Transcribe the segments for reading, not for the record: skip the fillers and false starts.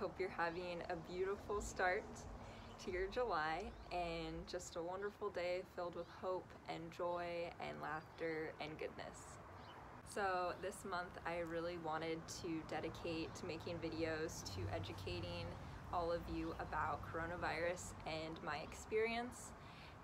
hope you're having a beautiful start to your July and just a wonderful day filled with hope and joy and laughter and goodness. So this month I really wanted to dedicate to making videos to educating all of you about coronavirus and my experience,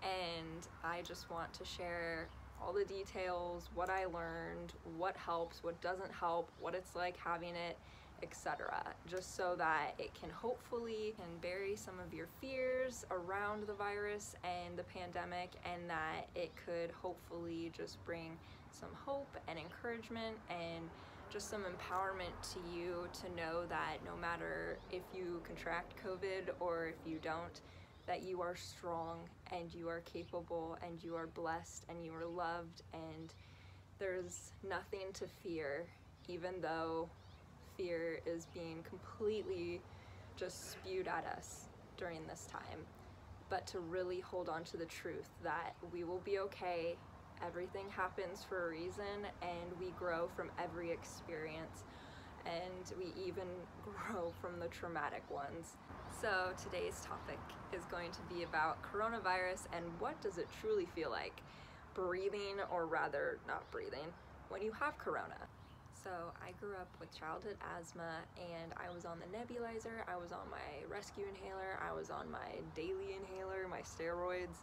and I just want to share all the details, what I learned, what helps, what doesn't help, what it's like having it, etc. Just so that it can hopefully bury some of your fears around the virus and the pandemic, and that it could hopefully just bring some hope and encouragement and just some empowerment to you to know that no matter if you contract COVID or if you don't, that you are strong and you are capable and you are blessed and you are loved, and there's nothing to fear, even though fear is being completely just spewed at us during this time. But to really hold on to the truth that we will be okay, everything happens for a reason, and we grow from every experience, and we even grow from the traumatic ones. So today's topic is going to be about coronavirus and what does it truly feel like breathing, or rather not breathing, when you have corona. So I grew up with childhood asthma, and I was on the nebulizer, I was on my rescue inhaler, I was on my daily inhaler, my steroids,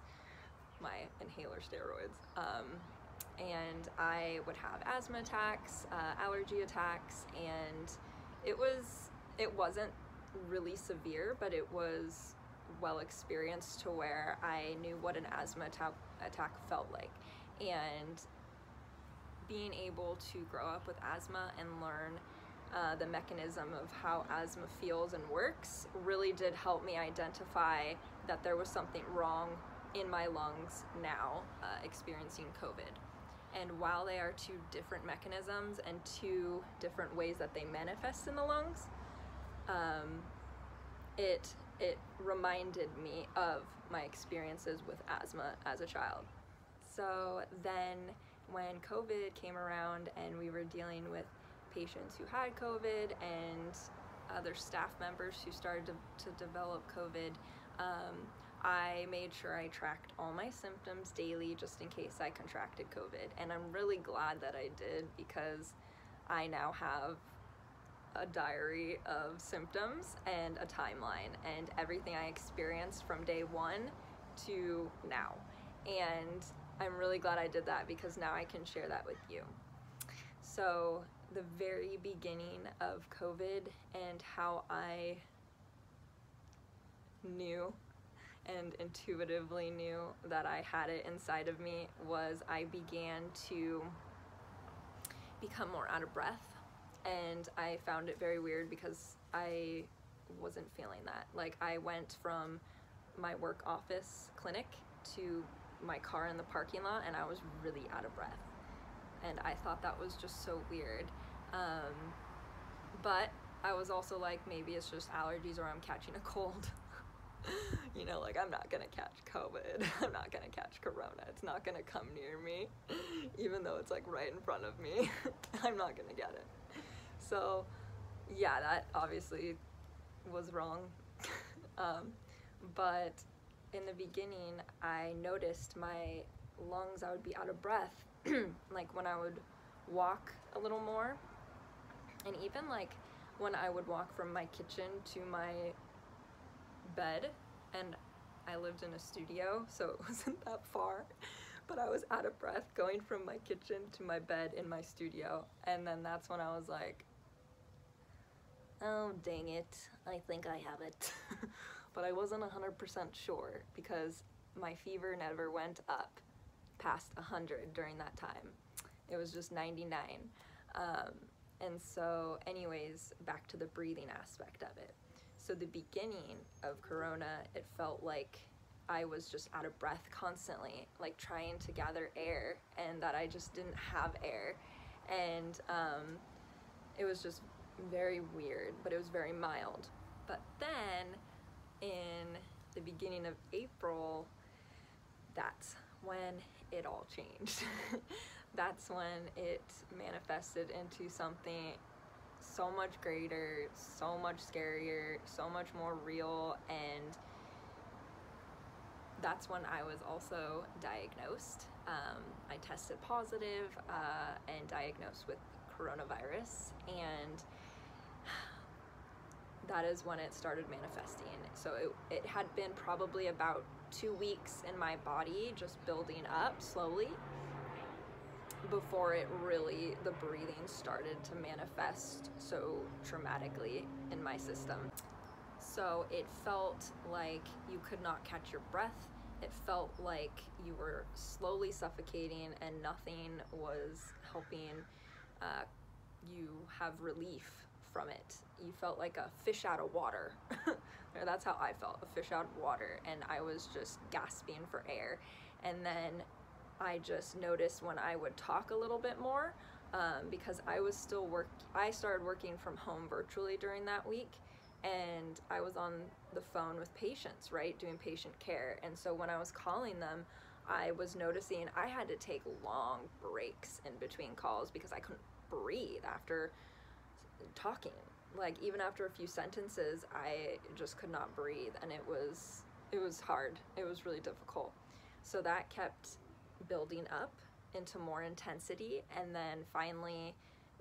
my inhaler steroids, and I would have asthma attacks, allergy attacks, and it wasn't really severe, but it was well experienced to where I knew what an asthma attack felt like. And being able to grow up with asthma and learn the mechanism of how asthma feels and works really did help me identify that there was something wrong in my lungs now, experiencing COVID. And while they are two different mechanisms and two different ways that they manifest in the lungs, it reminded me of my experiences with asthma as a child. So then when COVID came around and we were dealing with patients who had COVID and other staff members who started to develop COVID, I made sure I tracked all my symptoms daily just in case I contracted COVID. And I'm really glad that I did, because I now have a diary of symptoms and a timeline and everything I experienced from day one to now. And I'm really glad I did that, because now I can share that with you. So the very beginning of COVID and how I knew and intuitively knew that I had it inside of me was I began to become more out of breath, and I found it very weird because I wasn't feeling that. Like, I went from my work office clinic to my car in the parking lot and I was really out of breath, and I thought that was just so weird, but I was also like, maybe it's just allergies or I'm catching a cold. You know, like, I'm not gonna catch COVID, I'm not gonna catch corona, it's not gonna come near me, even though it's like right in front of me. I'm not gonna get it. So yeah, that obviously was wrong. But in the beginning I noticed my lungs, I would be out of breath like when I would walk a little more, and even like when I would walk from my kitchen to my bed, and I lived in a studio, so it wasn't that far, but I was out of breath going from my kitchen to my bed in my studio. And then that's when I was like, oh dang it, I think I have it. But I wasn't 100% sure, because my fever never went up past 100 during that time. It was just 99. And so anyways, back to the breathing aspect of it. So the beginning of corona, it felt like I was just out of breath constantly, like trying to gather air, and that I just didn't have air. And it was just very weird, but it was very mild. But then in the beginning of April, that's when it all changed. That's when it manifested into something so much greater, so much scarier, so much more real, and that's when I was also diagnosed. I tested positive and diagnosed with coronavirus, and that is when it started manifesting. So it had been probably about 2 weeks in my body, just building up slowly, before it really, the breathing started to manifest so traumatically in my system. So it felt like you could not catch your breath. It felt like you were slowly suffocating and nothing was helping you have relief from it. You felt like a fish out of water. That's how I felt, a fish out of water, and I was just gasping for air. And then I just noticed when I would talk a little bit more, because I started working from home virtually during that week, and I was on the phone with patients, right, doing patient care. And so when I was calling them, I was noticing I had to take long breaks in between calls because I couldn't breathe after talking. Like, even after a few sentences, I just could not breathe, and it was hard. It was really difficult. So that kept building up into more intensity, and then finally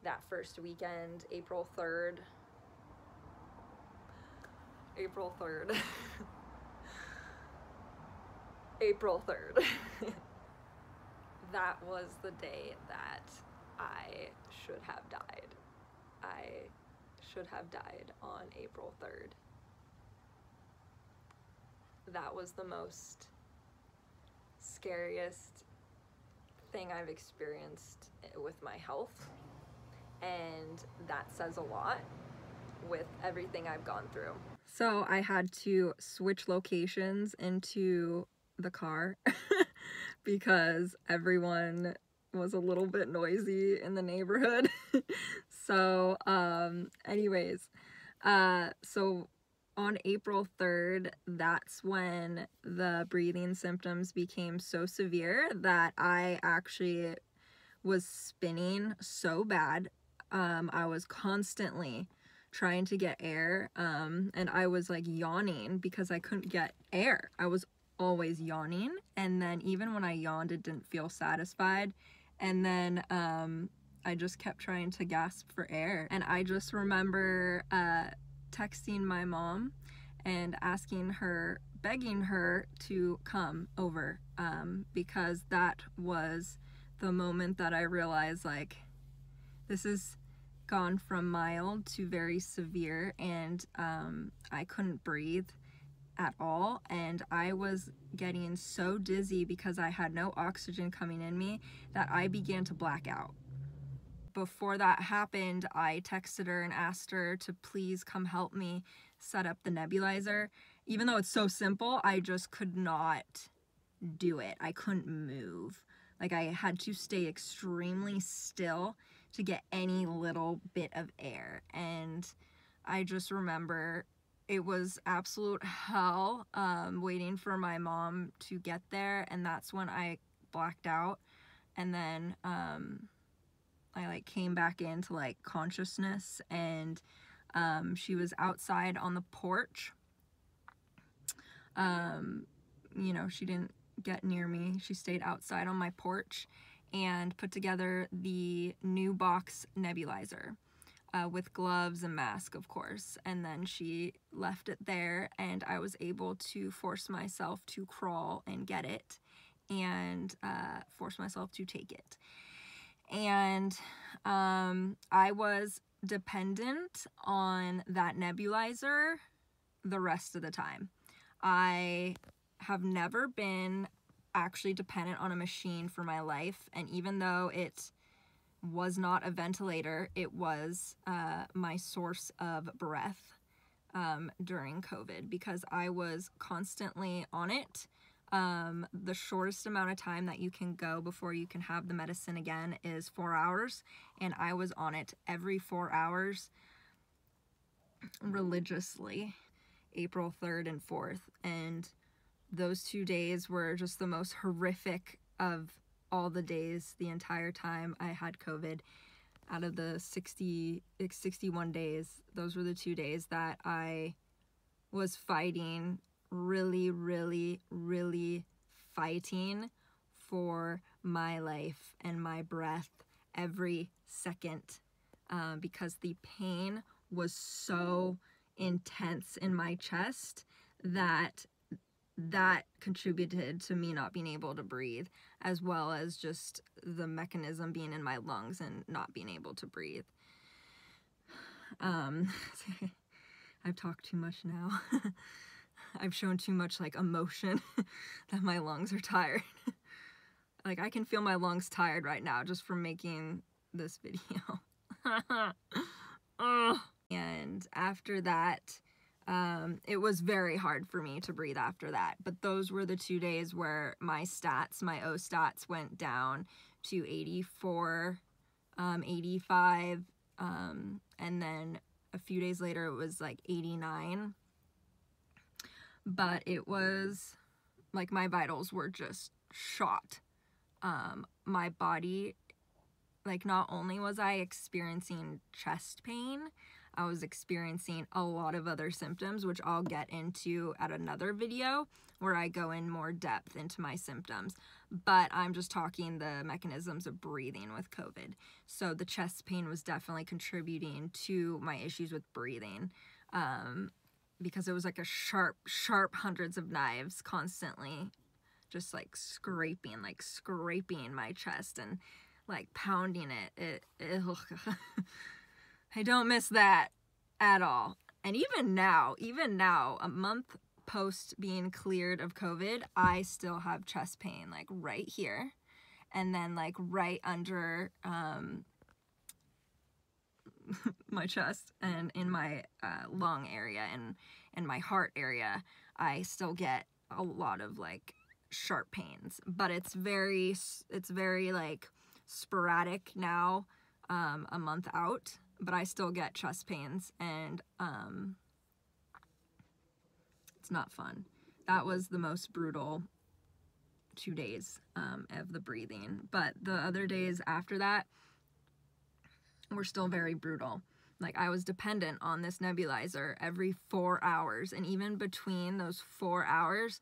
that first weekend, April 3rd April 3rd that was the day that I should have died. I should have died on April 3rd. That was the most scariest thing I've experienced with my health, and that says a lot with everything I've gone through. So I had to switch locations into the car because everyone was a little bit noisy in the neighborhood. So anyways, so on April 3rd, that's when the breathing symptoms became so severe that I actually was spinning so bad. I was constantly trying to get air, and I was like yawning because I couldn't get air. I was always yawning, and then even when I yawned, it didn't feel satisfied. And then I just kept trying to gasp for air. And I just remember texting my mom and asking her, begging her to come over, because that was the moment that I realized, like, this is gone from mild to very severe, and I couldn't breathe at all, and I was getting so dizzy because I had no oxygen coming in me that I began to black out. Before that happened, I texted her and asked her to please come help me set up the nebulizer. Even though it's so simple, I just could not do it. I couldn't move. Like, I had to stay extremely still to get any little bit of air. And I just remember it was absolute hell, waiting for my mom to get there, and that's when I blacked out. And then I like came back into like consciousness, and she was outside on the porch. You know, she didn't get near me. She stayed outside on my porch and put together the new box nebulizer with gloves and mask, of course. And then she left it there, and I was able to force myself to crawl and get it, and force myself to take it. And I was dependent on that nebulizer the rest of the time. I have never been actually dependent on a machine for my life, and even though it was not a ventilator, it was my source of breath during COVID, because I was constantly on it. The shortest amount of time that you can go before you can have the medicine again is 4 hours, and I was on it every 4 hours religiously, April 3rd and 4th, and those 2 days were just the most horrific of all the days the entire time I had COVID. out of the 61 days, those were the 2 days that I was fighting, really, really, really fighting for my life and my breath every second, because the pain was so intense in my chest that contributed to me not being able to breathe, as well as just the mechanism being in my lungs and not being able to breathe. I've talked too much now. I've shown too much like emotion that my lungs are tired. Like, I can feel my lungs tired right now just from making this video. And after that, it was very hard for me to breathe after that. But those were the 2 days where my stats, my O stats, went down to 84, 85, and then a few days later it was like 89. But it was like my vitals were just shot. My body, like, not only was I experiencing chest pain, I was experiencing a lot of other symptoms, which I'll get into at another video where I go in more depth into my symptoms. But I'm just talking the mechanisms of breathing with COVID. So the chest pain was definitely contributing to my issues with breathing, because it was like a sharp hundreds of knives constantly just like scraping my chest and like pounding it. I don't miss that at all. And even now, a month post being cleared of COVID, I still have chest pain, like right here, and then like right under my chest and in my lung area and my heart area. I still get a lot of like sharp pains, but it's very like sporadic now, a month out. But I still get chest pains, and it's not fun. That was the most brutal 2 days of the breathing. But the other days after that were still very brutal. Like, I was dependent on this nebulizer every 4 hours, and even between those 4 hours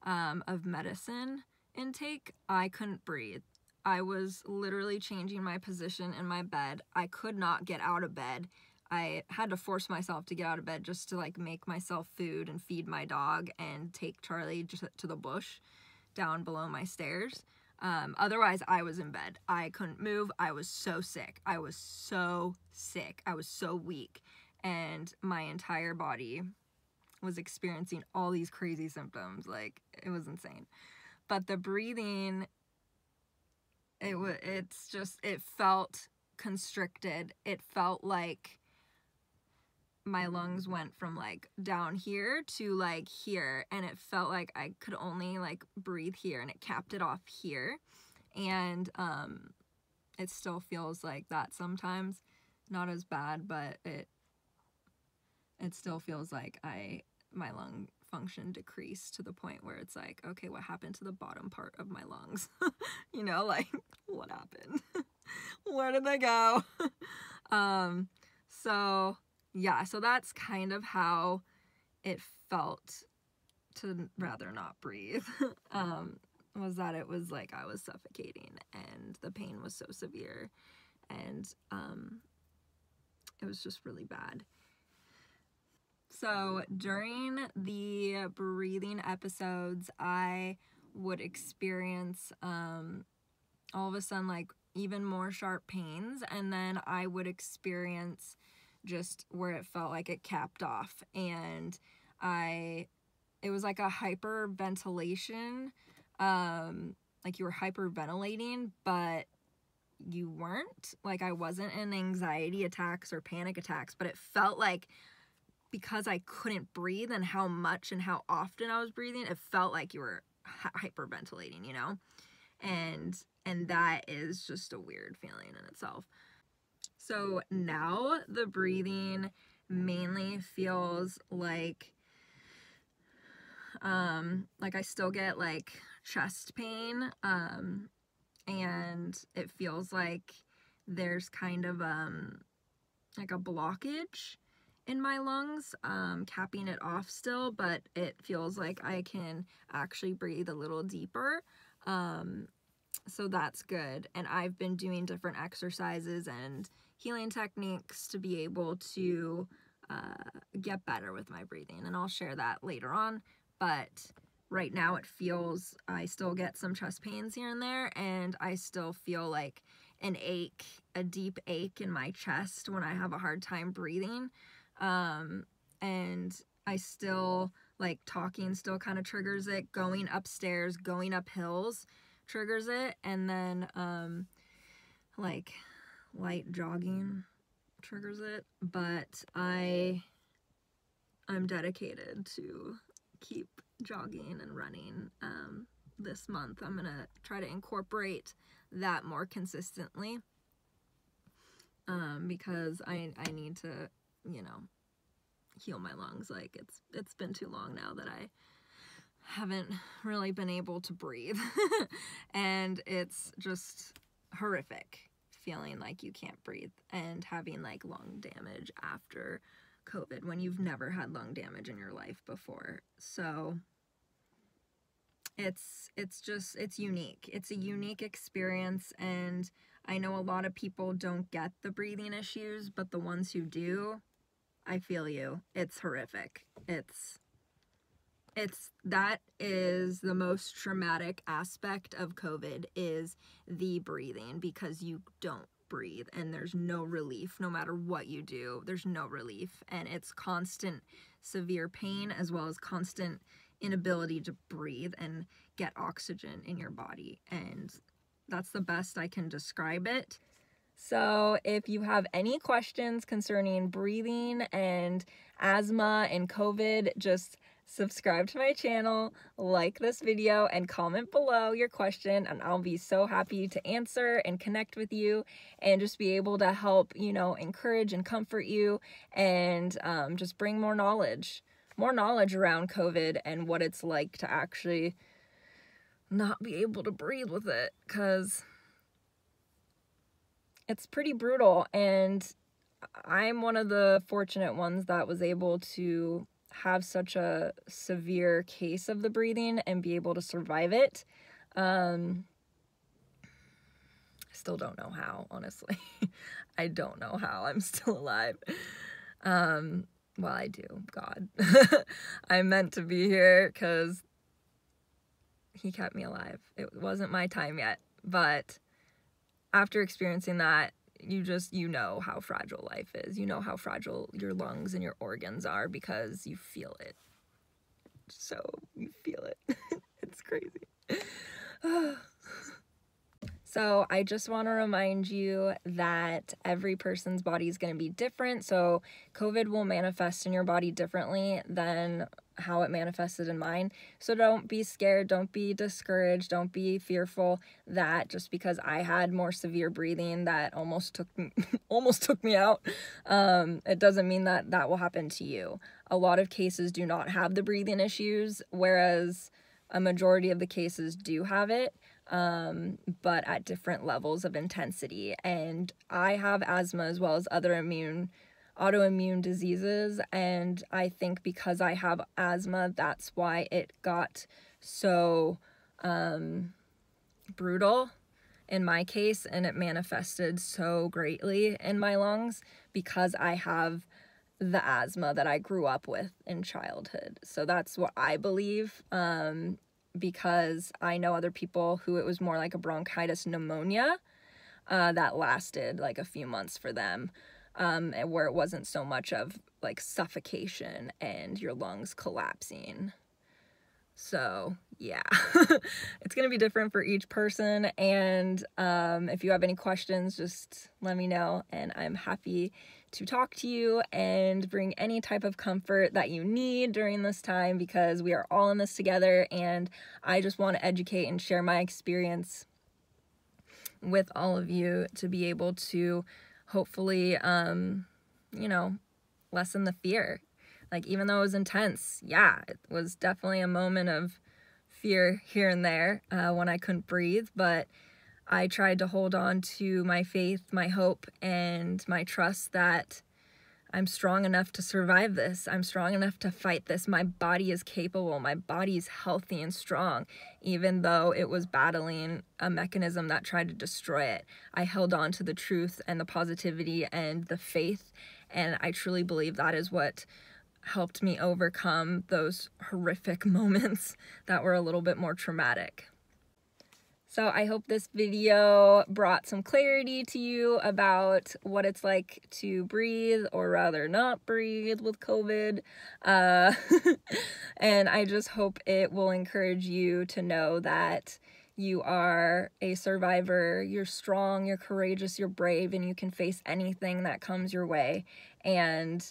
of medicine intake, I couldn't breathe. I was literally changing my position in my bed. I could not get out of bed. I had to force myself to get out of bed just to like make myself food and feed my dog and take Charlie just to the bush down below my stairs. Otherwise, I was in bed. I couldn't move. I was so sick. I was so weak. And my entire body was experiencing all these crazy symptoms. Like, it was insane. But the breathing, it felt constricted. It felt like my lungs went from like down here to like here, and it felt like I could only like breathe here, and it capped it off here. And it still feels like that sometimes. Not as bad, but it still feels like my lung function decreased to the point where it's like, okay, what happened to the bottom part of my lungs? You know, like, what happened? Where did they go? So yeah, so that's kind of how it felt to rather not breathe. Was that it was like I was suffocating, and the pain was so severe, and it was just really bad. So during the breathing episodes, I would experience all of a sudden like even more sharp pains, and then I would experience just where it felt like it capped off, and it was like a hyperventilation, like you were hyperventilating, but you weren't. Like, I wasn't in anxiety attacks or panic attacks, but it felt like, because I couldn't breathe and how much and how often I was breathing, it felt like you were hyperventilating, you know? And that is just a weird feeling in itself. So now the breathing mainly feels like I still get like chest pain, and it feels like there's kind of like a blockage in my lungs, capping it off still, but it feels like I can actually breathe a little deeper. So that's good. And I've been doing different exercises and healing techniques to be able to get better with my breathing, and I'll share that later on. But right now it feels, I still get some chest pains here and there, and I still feel like an ache, a deep ache in my chest when I have a hard time breathing. And I still, like, talking still kind of triggers it, going upstairs, going up hills triggers it, and then like light jogging triggers it. But I'm dedicated to keep jogging and running. This month I'm gonna try to incorporate that more consistently, because I need to, you know, heal my lungs. Like, it's been too long now that I haven't really been able to breathe. And it's just horrific feeling like you can't breathe and having like lung damage after COVID when you've never had lung damage in your life before. So it's unique. It's a unique experience, and I know a lot of people don't get the breathing issues, but the ones who do, I feel you. It's horrific. That is the most traumatic aspect of COVID, is the breathing, because you don't breathe and there's no relief. No matter what you do, there's no relief, and it's constant severe pain as well as constant inability to breathe and get oxygen in your body. And that's the best I can describe it. So if you have any questions concerning breathing and asthma and COVID, just subscribe to my channel, like this video, and comment below your question, and I'll be so happy to answer and connect with you and just be able to help, you know, encourage and comfort you, and just bring more knowledge around COVID and what it's like to actually not be able to breathe with it, because it's pretty brutal. And I'm one of the fortunate ones that was able to have such a severe case of the breathing and be able to survive it. Still don't know how, honestly. I don't know how I'm still alive. Well, I do. God. I'm meant to be here because he kept me alive. It wasn't my time yet, but after experiencing that, you know how fragile life is. You know how fragile your lungs and your organs are, because you feel it. So you feel it. It's crazy. So I just want to remind you that every person's body is going to be different. So COVID will manifest in your body differently than how it manifested in mine. So don't be scared, don't be discouraged, don't be fearful that just because I had more severe breathing that almost took me out, it doesn't mean that that will happen to you. A lot of cases do not have the breathing issues, whereas a majority of the cases do have it, but at different levels of intensity. And I have asthma as well as other autoimmune diseases, and I think because I have asthma, that's why it got so brutal in my case, and it manifested so greatly in my lungs, because I have the asthma that I grew up with in childhood. So that's what I believe, because I know other people who it was more like a bronchitis pneumonia that lasted like a few months for them, where it wasn't so much of like suffocation and your lungs collapsing. So yeah, it's gonna be different for each person, and if you have any questions, just let me know, and I'm happy to talk to you and bring any type of comfort that you need during this time, because we are all in this together, and I just want to educate and share my experience with all of you to be able to hopefully, you know, lessen the fear. Like, even though it was intense, yeah, it was definitely a moment of fear here and there when I couldn't breathe, but I tried to hold on to my faith, my hope, and my trust that I'm strong enough to survive this. I'm strong enough to fight this. My body is capable. My body is healthy and strong. Even though it was battling a mechanism that tried to destroy it, I held on to the truth and the positivity and the faith. And I truly believe that is what helped me overcome those horrific moments that were a little bit more traumatic. So I hope this video brought some clarity to you about what it's like to breathe, or rather not breathe, with COVID. And I just hope it will encourage you to know that you are a survivor, you're strong, you're courageous, you're brave, and you can face anything that comes your way. And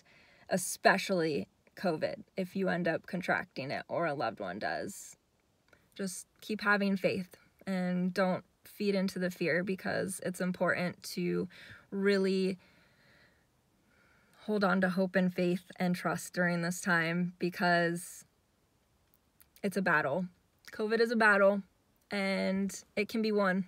especially COVID, if you end up contracting it or a loved one does. Just keep having faith. And don't feed into the fear, because it's important to really hold on to hope and faith and trust during this time, because it's a battle. COVID is a battle, and it can be won.